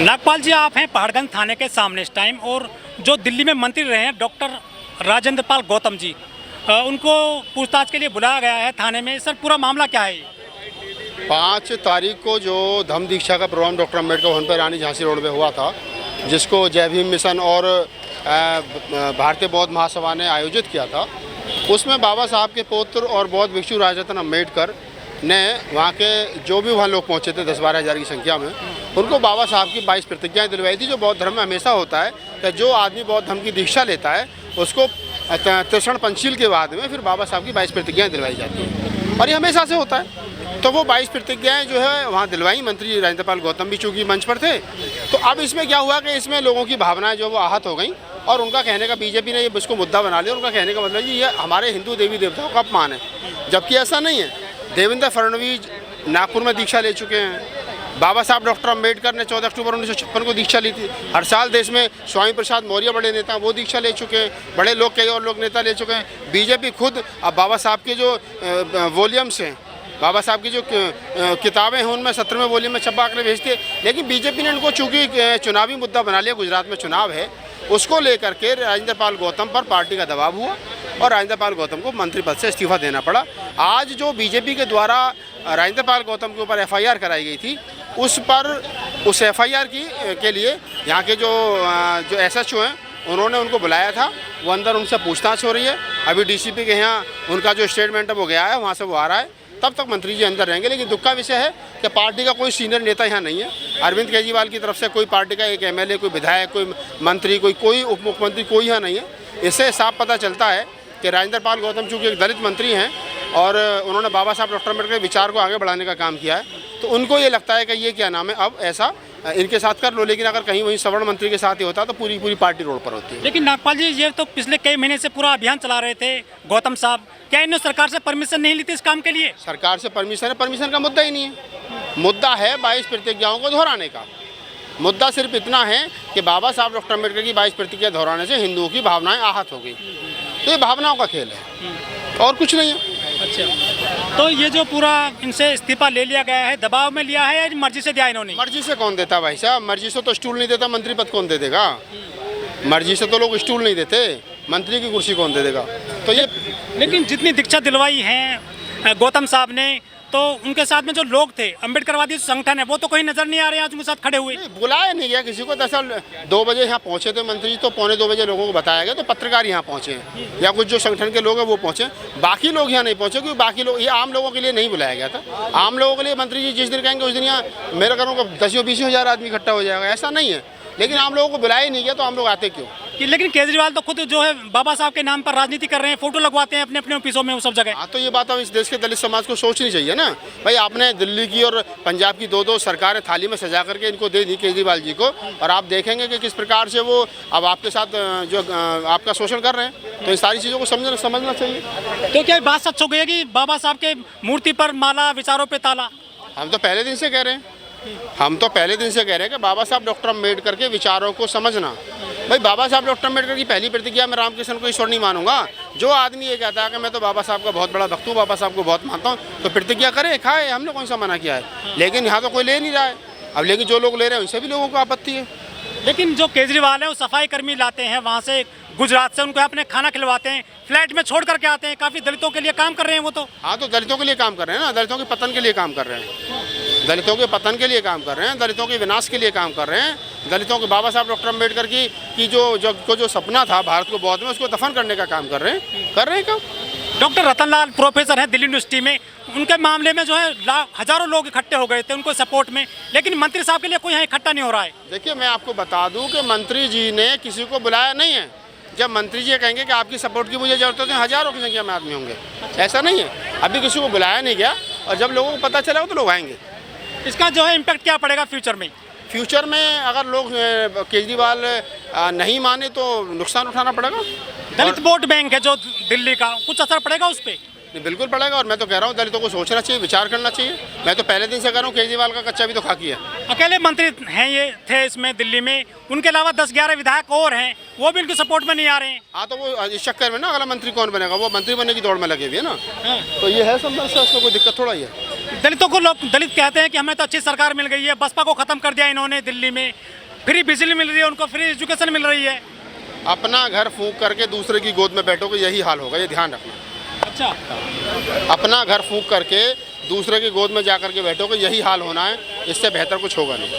नागपाल जी, आप हैं पहाड़गंज थाने के सामने इस टाइम, और जो दिल्ली में मंत्री रहे हैं डॉक्टर राजेंद्र पाल गौतम जी, उनको पूछताछ के लिए बुलाया गया है थाने में। सर, पूरा मामला क्या है? 5 तारीख को जो धम्म दीक्षा का प्रोग्राम डॉक्टर अम्बेडकर भवन पर रानी झांसी रोड पे हुआ था, जिसको जय भीम मिशन और भारतीय बौद्ध महासभा ने आयोजित किया था, उसमें बाबा साहब के पुत्र और बौद्ध भिक्षु राजरत्न अम्बेडकर ने वहाँ के जो भी वहाँ लोग पहुँचे थे 10-12 हज़ार की संख्या में, उनको बाबा साहब की 22 प्रतिज्ञाएँ दिलवाई थी। जो बौद्ध धर्म में हमेशा होता है कि जो आदमी बौद्ध धर्म की दीक्षा लेता है उसको तृषण पंचशील के बाद में फिर बाबा साहब की 22 प्रतिज्ञाएँ दिलवाई जाती हैं, और ये हमेशा से होता है। तो वो 22 प्रतिज्ञाएँ जो है वहाँ दिलवाई। मंत्री राजेंद्र पाल गौतम भी चूँकि मंच पर थे, तो अब इसमें क्या हुआ कि इसमें लोगों की भावनाएं जो वो आहत हो गई, और उनका कहने का बीजेपी ने ये इसको मुद्दा बना लिया। उनका कहने का मतलब ये हमारे हिंदू देवी देवताओं का अपमान है, जबकि ऐसा नहीं है। देवेंद्र फडणवीस नागपुर में दीक्षा ले चुके हैं। बाबा साहब डॉक्टर अम्बेडकर ने 14 अक्टूबर 1956 को दीक्षा ली थी। हर साल देश में स्वामी प्रसाद मौर्य बड़े नेता वो दीक्षा ले चुके हैं। बड़े लोग, कई और लोग नेता ले चुके हैं। बीजेपी खुद अब बाबा साहब के जो वॉल्यूम्स हैं, बाबा साहब की जो किताबें हैं, उनमें 17वें वॉल्यूम में छपा कर भेजते, लेकिन बीजेपी ने उनको चूँकि चुनावी मुद्दा बना लिया, गुजरात में चुनाव है, उसको लेकर के राजेंद्र पाल गौतम पर पार्टी का दबाव हुआ और राजेंद्र पाल गौतम को मंत्री पद से इस्तीफा देना पड़ा। आज जो बीजेपी के द्वारा राजेंद्र पाल गौतम के ऊपर एफआईआर कराई गई थी, उस एफआईआर के लिए यहाँ के जो एसएचओ हैं, उन्होंने उनको बुलाया था। वो अंदर उनसे पूछताछ हो रही है। अभी डीसीपी के यहाँ उनका जो स्टेटमेंट है वो गया है, वहाँ से वो आ रहा है। तब तक मंत्री जी अंदर रहेंगे। लेकिन दुख का विषय है कि पार्टी का कोई सीनियर नेता यहाँ नहीं है। अरविंद केजरीवाल की तरफ से कोई पार्टी का एक एमएलए, कोई विधायक, कोई मंत्री, कोई उप मुख्यमंत्री कोई यहाँ नहीं है। इससे साफ पता चलता है कि राजेंद्र पाल गौतम चूँकि एक दलित मंत्री हैं और उन्होंने बाबा साहब डॉक्टर अम्बेडकर के विचार को आगे बढ़ाने का काम किया है, तो उनको ये लगता है कि ये क्या नाम है, अब ऐसा इनके साथ कर लो। लेकिन अगर कहीं वहीं सवर्ण मंत्री के साथ ही होता तो पूरी पार्टी रोड पर होती है। लेकिन नागपाल जी, ये तो पिछले कई महीने से पूरा अभियान चला रहे थे गौतम साहब, क्या इन्होंने सरकार से परमिशन नहीं ली थी इस काम के लिए? सरकार से परमिशन का मुद्दा ही नहीं है। मुद्दा है 22 प्रतिज्ञाओं को दोहराने का। मुद्दा सिर्फ इतना है कि बाबा साहब डॉक्टर अम्बेडकर की 22 प्रतिज्ञा दोहराने से हिंदुओं की भावनाएं आहत हो गई। तो ये भावनाओं का खेल है और कुछ नहीं है। अच्छा, तो ये जो पूरा इनसे इस्तीफा ले लिया गया है, दबाव में लिया है या मर्जी से दिया इन्होंने? मर्जी से कौन देता भाई साहब? मर्जी से तो स्टूल नहीं देता, मंत्री पद कौन दे देगा? मर्जी से तो लोग स्टूल नहीं देते, मंत्री की कुर्सी कौन दे देगा? तो ये लेकिन जितनी दीक्षा दिलवाई है गौतम साहब ने, तो उनके साथ में जो लोग थे, अम्बेडकरवादी संगठन है, वो तो कहीं नजर नहीं आ रहे हैं आज उनके साथ खड़े हुए। बुलाया नहीं गया किसी को। दरअसल 2 बजे यहाँ पहुँचे थे मंत्री, तो 1:45 बजे लोगों को बताया गया, तो पत्रकार यहाँ पहुँचे हैं या कुछ जो संगठन के लोग हैं वो पहुँचे। बाकी लोग यहाँ नहीं पहुँचे क्योंकि बाकी लोग, ये आम लोगों के लिए नहीं बुलाया गया था। आम लोगों के लिए मंत्री जी जिस दिन कहेंगे उस दिन यहाँ मेरा करूँगा 10-20 हज़ार आदमी इकट्ठा हो जाएगा, ऐसा नहीं है। लेकिन आम लोगों को बुलाया ही नहीं गया, तो आम लोग आते क्यों? लेकिन केजरीवाल तो खुद जो है बाबा साहब के नाम पर राजनीति कर रहे हैं, फोटो लगवाते हैं अपने अपने ऑफिसों में, वो सब जगह। हाँ, तो ये बात हम इस देश के दलित समाज को सोचनी चाहिए ना भाई। आपने दिल्ली की और पंजाब की 2-2 सरकारें थाली में सजा करके इनको दे दी केजरीवाल जी को, और आप देखेंगे कि किस प्रकार से वो अब आपके साथ जो आपका शोषण कर रहे हैं। तो इन सारी चीज़ों को समझना चाहिए। तो क्या बात सच हो गई है कि बाबा साहब के मूर्ति पर माला, विचारों पर ताला? हम तो पहले दिन से कह रहे हैं कि बाबा साहब डॉक्टर अम्बेडकर के विचारों को समझना। भाई, बाबा साहब डॉक्टर अम्बेडकर की पहली प्रतिज्ञा में रामकृष्ण को ईश्वर नहीं मानूंगा। जो आदमी ये कहता है कि मैं तो बाबा साहब का बहुत बड़ा भक्त हूँ, बाबा साहब को बहुत मानता हूँ, तो प्रतिज्ञा करे, खाए, हमने कौन सा मना किया है। लेकिन यहाँ तो कोई ले नहीं रहा है। अब लेकिन जो लोग ले रहे हैं उनसे भी लोगों को आपत्ति है। लेकिन जो केजरीवाल है वो सफाई कर्मी लाते हैं वहाँ से, गुजरात से, उनको अपने खाना खिलवाते हैं, फ्लैट में छोड़ करके आते हैं। काफ़ी दलितों के लिए काम कर रहे हैं वो तो। हाँ, तो दलितों के लिए काम कर रहे हैं ना, दलितों के पतन के लिए काम कर रहे हैं, दलितों के पतन के लिए काम कर रहे हैं, दलितों के विनाश के लिए काम कर रहे हैं। दलितों के बाबा साहब डॉक्टर अम्बेडकर की जो सपना था भारत को बौद्ध में, उसको दफन करने का काम कर रहे हैं काम। डॉक्टर रतनलाल प्रोफेसर हैं दिल्ली यूनिवर्सिटी में, उनके मामले में जो है हजारों लोग इकट्ठे हो गए थे उनको सपोर्ट में, लेकिन मंत्री साहब के लिए कोई यहाँ इकट्ठा नहीं हो रहा है। देखिए, मैं आपको बता दूं कि मंत्री जी ने किसी को बुलाया नहीं है। जब मंत्री जी कहेंगे कि आपकी सपोर्ट की मुझे जरूरत है, तो हजारों की संख्या में आदमी होंगे। ऐसा नहीं है, अभी किसी को बुलाया नहीं गया, और जब लोगों को पता चला तो लोग आएंगे। इसका जो है इम्पैक्ट क्या पड़ेगा फ्यूचर में? फ्यूचर में अगर लोग केजरीवाल नहीं माने तो नुकसान उठाना पड़ेगा। दलित वोट बैंक है जो दिल्ली का, कुछ असर पड़ेगा उस पर? बिल्कुल पड़ेगा। और मैं तो कह रहा हूँ दलितों को सोचना चाहिए, विचार करना चाहिए। मैं तो पहले दिन से कह रहा हूँ केजरीवाल का कच्चा भी तो खाकी है। अकेले मंत्री हैं ये थे इसमें दिल्ली में, उनके अलावा 10-11 विधायक और हैं, वो भी उनके सपोर्ट में नहीं आ रहे हैं। हाँ, तो वो इस चक्कर में ना अगला मंत्री कौन बनेगा, वो मंत्री बनने की दौड़ में लगे हुए है ना। तो ये है समस्या, उसमें कोई दिक्कत थोड़ा ही है। दलितों को लोग दलित कहते हैं कि हमें तो अच्छी सरकार मिल गई है, बसपा को ख़त्म कर दिया इन्होंने दिल्ली में, फ्री बिजली मिल रही है उनको, फ्री एजुकेशन मिल रही है। अपना घर फूंक करके दूसरे की गोद में बैठोगे यही हाल होगा, ये ध्यान रखना। अच्छा, अपना घर फूंक करके दूसरे की गोद में जा करके बैठोगे यही हाल होना है, इससे बेहतर कुछ होगा नहीं।